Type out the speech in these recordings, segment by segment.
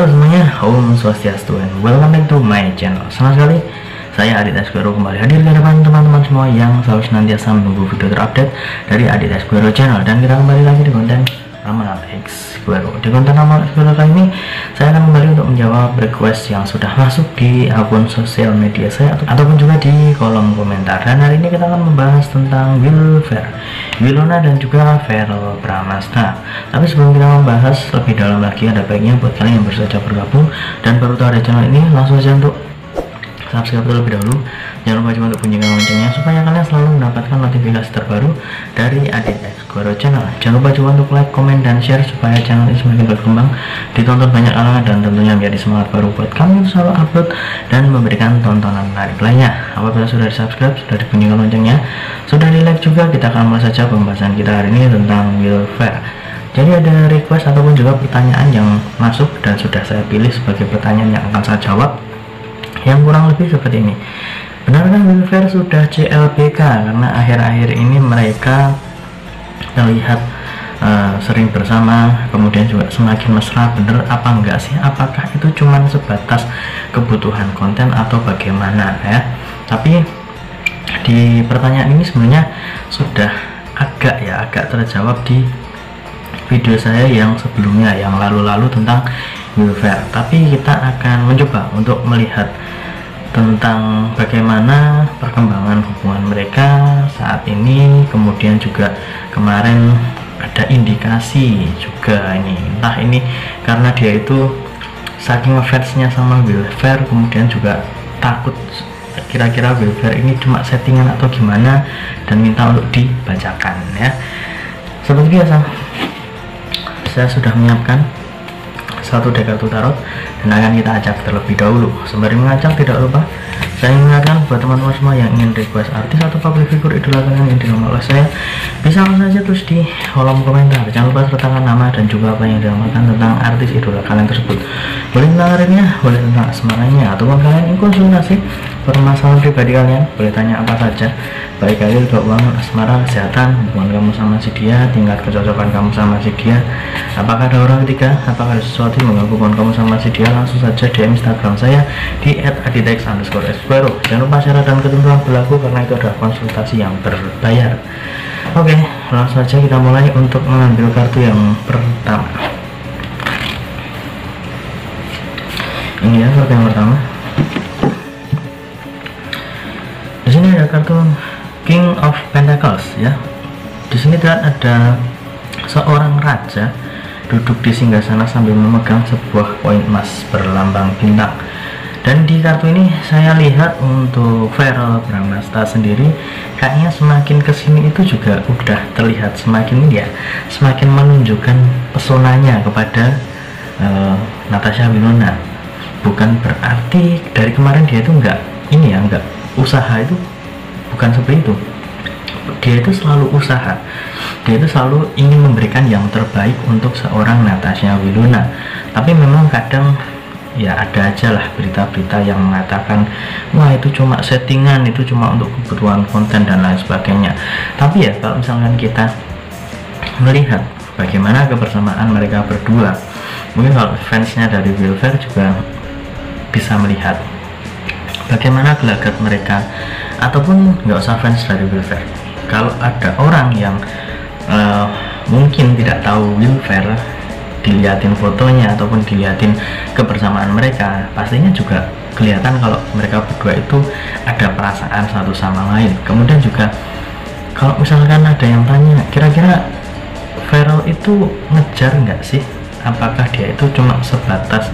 Halo semuanya, Om Swastiastu and welcome back to my channel. Senang sekali saya Adit Esquero kembali hadir di hadapan teman-teman semua yang selalu senantiasa menunggu video terupdate dari Adit Esquero channel. Dan kita kembali lagi di konten Ramalan Esquero. Di konten Ramalan Esquero kali ini saya akan kembali untuk menjawab request yang sudah masuk di akun sosial media saya ataupun juga di kolom komentar. Dan hari ini kita akan membahas tentang Wilfer, Wilona dan juga Verrell Bramasta. Tapi sebelum kita membahas lebih dalam lagi, ada baiknya buat kalian yang baru saja bergabung dan baru tahu ada channel ini, langsung saja untuk subscribe terlebih dahulu. Jangan lupa juga untuk bunyikan loncengnya supaya kalian selalu mendapatkan notifikasi terbaru dari Adit Esquero channel. Jangan lupa juga untuk like, komen, dan share supaya channel ini semakin berkembang, ditonton banyak kalangan, dan tentunya menjadi semangat baru buat kami untuk selalu upload dan memberikan tontonan menarik lainnya. Apabila sudah di subscribe, sudah dibunyikan loncengnya, sudah di like juga, kita akan mulai saja pembahasan kita hari ini tentang Wilfer. Jadi ada request ataupun juga pertanyaan yang masuk dan sudah saya pilih sebagai pertanyaan yang akan saya jawab, yang kurang lebih seperti ini. Benarkah Wilfer sudah CLBK? Karena akhir-akhir ini mereka terlihat sering bersama, kemudian juga semakin mesra. Bener apa enggak sih? Apakah itu cuma sebatas kebutuhan konten atau bagaimana ya? Tapi di pertanyaan ini sebenarnya sudah agak terjawab di video saya yang sebelumnya, yang lalu-lalu tentang Wilfer. Tapi kita akan mencoba untuk melihat tentang bagaimana perkembangan hubungan mereka saat ini. Kemudian juga kemarin ada indikasi juga ini, entah ini karena dia itu saking fansnya sama Wilfer, kemudian juga takut kira-kira Wilfer ini cuma settingan atau gimana, dan minta untuk dibacakan ya. Seperti biasa, saya sudah menyiapkan satu deck kartu tarot dan akan kita acak terlebih dahulu. Sembari mengacak, tidak lupa saya ingatkan buat teman-teman semua yang ingin request artis atau public figure idola kalian yang dinamakan oleh saya, bisa langsung saja tulis di kolom komentar. Jangan lupa sertakan nama dan juga apa yang dinamakan tentang artis idola kalian tersebut. Boleh tentang karirnya, boleh tentang asmaranya, ataupun kalian ingin konsultasi permasalahan pribadi kalian, boleh tanya apa saja, baik karir, keuangan, asmara, kesehatan, hubungan kamu sama si dia, tingkat kecocokan kamu sama si dia, apakah ada orang ketiga, apakah ada sesuatu yang mengganggu hubungan kamu sama si dia, langsung saja DM Instagram saya di @aditex_esquero. Jangan lupa syarat dan ketentuan berlaku karena itu adalah konsultasi yang berbayar. Oke, langsung saja kita mulai untuk mengambil kartu yang pertama. Ini ya kartu yang pertama. Di sini ada kartu King of Pentacles ya. Di sini terlihat ada seorang raja duduk di singgasana sambil memegang sebuah koin emas berlambang bintang. Dan di kartu ini saya lihat untuk Verrell Bramasta sendiri kayaknya semakin kesini itu juga udah terlihat semakin semakin menunjukkan pesonanya kepada Natasha Wilona. Bukan berarti dari kemarin dia itu enggak usaha, itu bukan seperti itu. Dia itu selalu usaha, dia itu selalu ingin memberikan yang terbaik untuk seorang Natasha Wilona. Tapi memang kadang ya ada aja lah berita-berita yang mengatakan wah itu cuma settingan, itu cuma untuk kebutuhan konten dan lain sebagainya. Tapi ya kalau misalkan kita melihat bagaimana kebersamaan mereka berdua, mungkin kalau fansnya dari Wilfer juga bisa melihat bagaimana gelagat mereka, ataupun nggak usah fans dari Wilfer, kalau ada orang yang mungkin tidak tahu Wilfer, dilihatin fotonya ataupun dilihatin kebersamaan mereka, pastinya juga kelihatan kalau mereka berdua itu ada perasaan satu sama lain. Kemudian juga kalau misalkan ada yang tanya kira-kira Verrell itu ngejar nggak sih, apakah dia itu cuma sebatas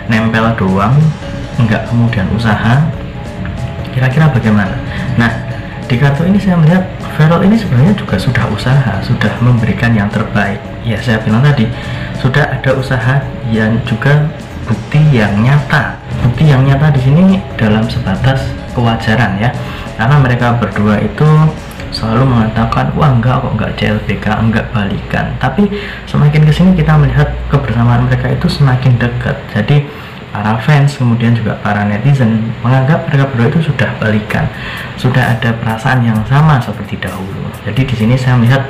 nempel doang, nggak kemudian usaha, kira-kira bagaimana? Nah, di kartu ini saya melihat Verrell ini sebenarnya juga sudah usaha, sudah memberikan yang terbaik. Ya saya bilang tadi, sudah ada usaha yang juga bukti yang nyata. Bukti yang nyata di sini dalam sebatas kewajaran ya, karena mereka berdua itu selalu mengatakan wah enggak kok, enggak CLBK, enggak balikan. Tapi semakin kesini kita melihat kebersamaan mereka itu semakin dekat. Jadi para fans kemudian juga para netizen menganggap mereka berdua itu sudah balikan, sudah ada perasaan yang sama seperti dahulu. Jadi di sini saya melihat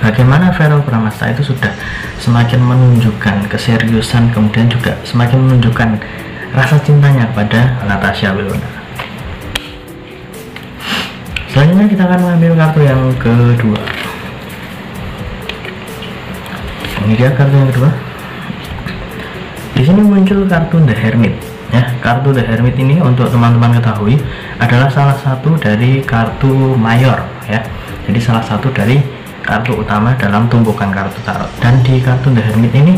bagaimana Verrell Bramasta itu sudah semakin menunjukkan keseriusan, kemudian juga semakin menunjukkan rasa cintanya kepada Natasha Wilona. Selanjutnya kita akan mengambil kartu yang kedua. Ini dia kartu yang kedua. Di sini muncul kartu The Hermit. Ya, kartu The Hermit ini untuk teman-teman ketahui adalah salah satu dari kartu mayor. Ya, jadi salah satu dari kartu utama dalam tumpukan kartu tarot. Dan di kartu The Hermit ini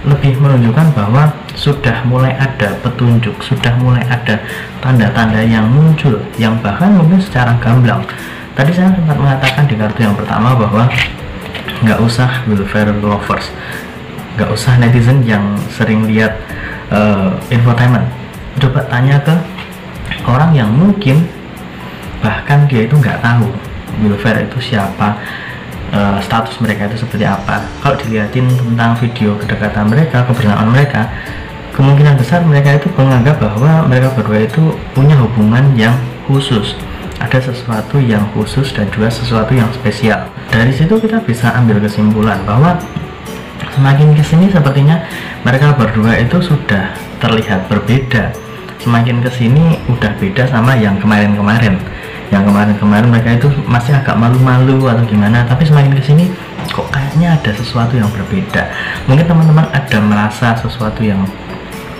lebih menunjukkan bahwa sudah mulai ada petunjuk, sudah mulai ada tanda-tanda yang muncul, yang bahkan mungkin secara gamblang. Tadi saya sempat mengatakan di kartu yang pertama bahwa nggak usah Will Ferrell lovers, nggak usah netizen yang sering lihat infotainment. Coba tanya ke orang yang mungkin bahkan dia itu nggak tahu Will Ferrell itu siapa, status mereka itu seperti apa. Kalau dilihatin tentang video kedekatan mereka, kebersamaan mereka, kemungkinan besar mereka itu menganggap bahwa mereka berdua itu punya hubungan yang khusus, ada sesuatu yang khusus dan juga sesuatu yang spesial. Dari situ kita bisa ambil kesimpulan bahwa semakin kesini sepertinya mereka berdua itu sudah terlihat berbeda. Semakin kesini udah beda sama yang kemarin-kemarin. Yang kemarin-kemarin mereka itu masih agak malu-malu atau gimana, tapi semakin kesini kok kayaknya ada sesuatu yang berbeda. Mungkin teman-teman ada merasa sesuatu yang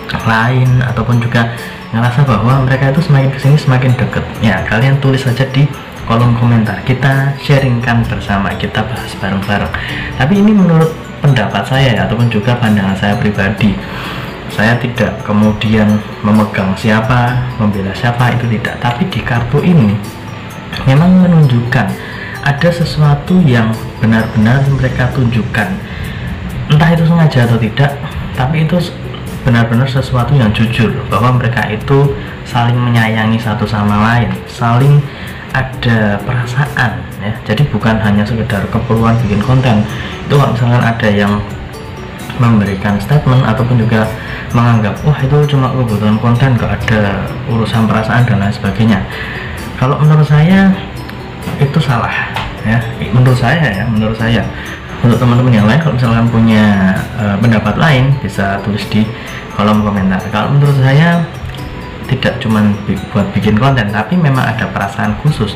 lain ataupun juga ngerasa bahwa mereka itu semakin kesini semakin deket. Ya, kalian tulis saja di kolom komentar, kita sharingkan bersama, kita bahas bareng-bareng. Tapi ini menurut pendapat saya ataupun juga pandangan saya pribadi. Saya tidak kemudian memegang siapa, membela siapa, itu tidak. Tapi di kartu ini memang menunjukkan ada sesuatu yang benar-benar mereka tunjukkan. Entah itu sengaja atau tidak, tapi itu benar-benar sesuatu yang jujur, bahwa mereka itu saling menyayangi satu sama lain, saling ada perasaan, ya. Jadi bukan hanya sekedar keperluan bikin konten. Itu kalau misalkan ada yang memberikan statement ataupun juga menganggap wah itu cuma kebutuhan konten, gak ada urusan perasaan dan lain sebagainya. Kalau menurut saya itu salah, ya. Menurut saya. Untuk teman-teman yang lain, kalau misalkan punya pendapat lain, bisa tulis di kolom komentar. Kalau menurut saya tidak cuma buat bikin konten, tapi memang ada perasaan khusus,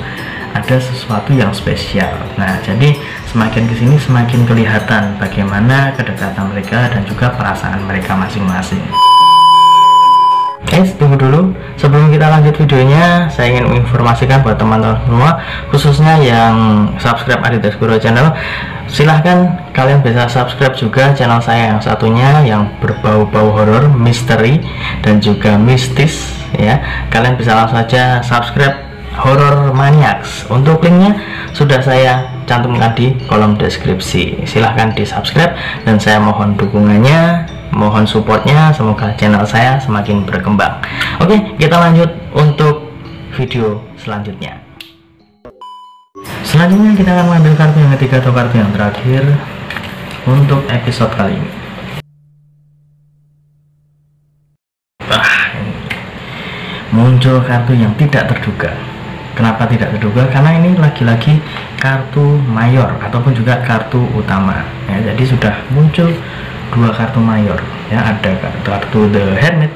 ada sesuatu yang spesial. Nah, jadi semakin kesini semakin kelihatan bagaimana kedekatan mereka dan juga perasaan mereka masing-masing. Guys, tunggu dulu. Sebelum kita lanjut videonya, saya ingin menginformasikan buat teman-teman semua, khususnya yang subscribe Aditya Squirrel Channel, silahkan kalian bisa subscribe juga channel saya yang satunya yang berbau-bau horor, misteri dan juga mistis, ya. Kalian bisa langsung saja subscribe Horror Maniacs. Untuk linknya sudah saya cantumkan di kolom deskripsi. Silahkan di subscribe dan saya mohon dukungannya, mohon supportnya, semoga channel saya semakin berkembang. Oke, kita lanjut untuk video selanjutnya. Selanjutnya kita akan mengambil kartu yang ketiga atau kartu yang terakhir untuk episode kali ini. Muncul kartu yang tidak terduga. Kenapa tidak terduga? Karena ini lagi-lagi kartu mayor ataupun juga kartu utama, ya. Jadi sudah muncul dua kartu mayor, ya. Ada kartu The Hermit,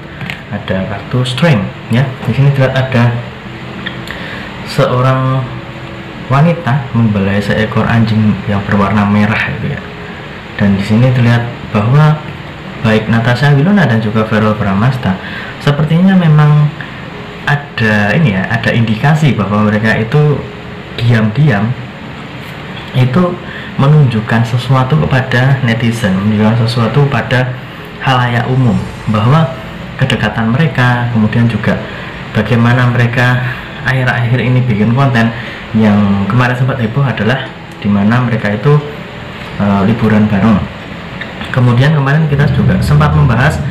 ada kartu Strength, ya. Di sini terlihat ada seorang wanita membelai seekor anjing yang berwarna merah, gitu ya. Dan di sini terlihat bahwa baik Natasha Wilona dan juga Verrell Bramasta sepertinya memang ada ini, ya, ada indikasi bahwa mereka itu diam-diam itu menunjukkan sesuatu kepada netizen, menunjukkan sesuatu pada halayak umum, bahwa kedekatan mereka, kemudian juga bagaimana mereka akhir-akhir ini bikin konten. Yang kemarin sempat heboh adalah dimana mereka itu liburan bareng. Kemudian kemarin kita juga sempat membahas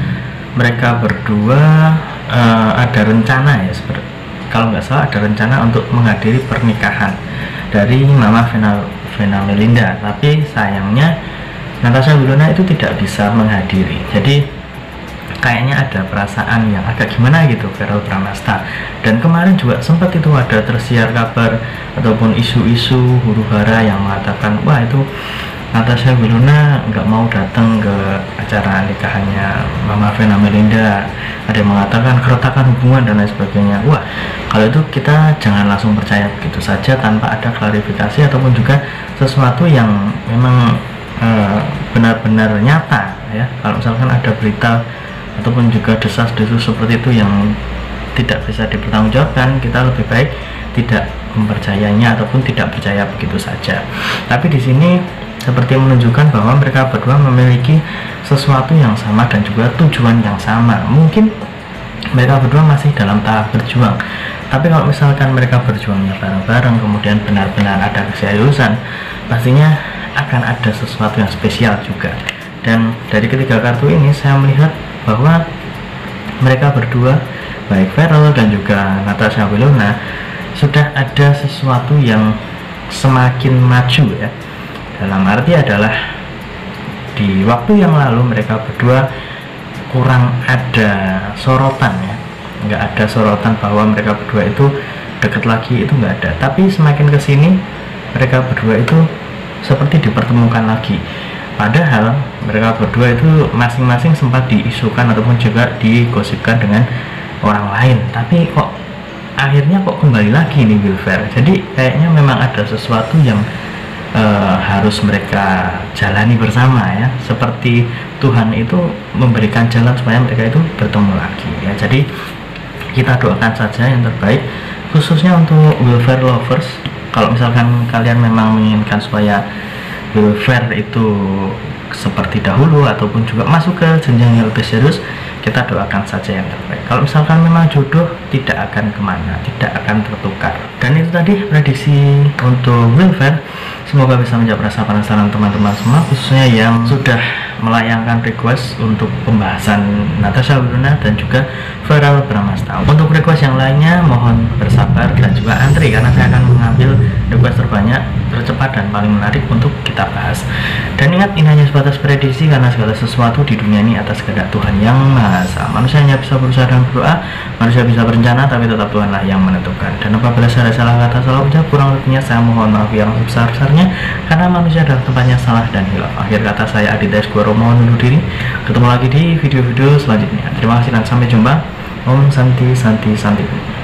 mereka berdua ada rencana, ya, kalau nggak salah ada rencana untuk menghadiri pernikahan dari Mama Vena Melinda, tapi sayangnya Natasha Wilona itu tidak bisa menghadiri. Jadi kayaknya ada perasaan yang agak gimana gitu Verrell Bramasta. Dan kemarin juga sempat itu ada tersiar kabar ataupun isu-isu huru-hara yang mengatakan wah itu Natasha Wilona nggak mau datang ke acara nikahannya Mama Vena Melinda, ada yang mengatakan keretakan hubungan dan lain sebagainya. Wah, kalau itu kita jangan langsung percaya begitu saja tanpa ada klarifikasi ataupun juga sesuatu yang memang benar-benar nyata ya. Kalau misalkan ada berita ataupun juga desas-desus seperti itu yang tidak bisa dipertanggungjawabkan, kita lebih baik tidak mempercayainya ataupun tidak percaya begitu saja. Tapi di sini seperti menunjukkan bahwa mereka berdua memiliki sesuatu yang sama dan juga tujuan yang sama. Mungkin mereka berdua masih dalam tahap berjuang, tapi kalau misalkan mereka berjuangnya bareng-bareng kemudian benar-benar ada keseriusan, pastinya akan ada sesuatu yang spesial juga. Dan dari ketiga kartu ini saya melihat bahwa mereka berdua, baik Verrell dan juga Natasha Wilona, sudah ada sesuatu yang semakin maju ya. Dalam arti adalah di waktu yang lalu mereka berdua kurang ada sorotan ya, nggak ada sorotan bahwa mereka berdua itu dekat lagi, itu nggak ada. Tapi semakin kesini mereka berdua itu seperti dipertemukan lagi. Padahal mereka berdua itu masing-masing sempat diisukan ataupun juga digosipkan dengan orang lain, tapi kok akhirnya kok kembali lagi nih Wilfer. Jadi kayaknya memang ada sesuatu yang harus mereka jalani bersama ya, seperti Tuhan itu memberikan jalan supaya mereka itu bertemu lagi ya. Jadi kita doakan saja yang terbaik khususnya untuk Wilfer lovers. Kalau misalkan kalian memang menginginkan supaya Wilfer itu seperti dahulu ataupun juga masuk ke jenjang yang lebih serius, kita doakan saja yang terbaik. Kalau misalkan memang jodoh tidak akan kemana, tidak akan tertukar. Dan itu tadi prediksi untuk Wilfer. Semoga bisa menjawab rasa penasaran teman-teman semua, khususnya yang sudah melayangkan request untuk pembahasan Natasha Wilona dan juga Verrell Bramasta. Untuk request yang lainnya mohon bersabar dan juga antri, karena saya akan mengambil request terbanyak, tercepat dan paling menarik untuk kita bahas. Dan ingat, ini hanya sebatas prediksi karena segala sesuatu di dunia ini atas kehendak Tuhan yang Maha Esa. Manusia hanya bisa berusaha dan berdoa, manusia bisa berencana, tapi tetap Tuhanlah yang menentukan. Dan apabila saya ada salah kata, salah ucap, kurang lebihnya saya mohon maaf yang sebesar-besarnya, karena manusia adalah tempatnya salah dan hilaf. Akhir kata saya Aditya Esquero mohon undur diri. Ketemu lagi di video-video selanjutnya. Terima kasih dan sampai jumpa. Om Santi Santi Santi.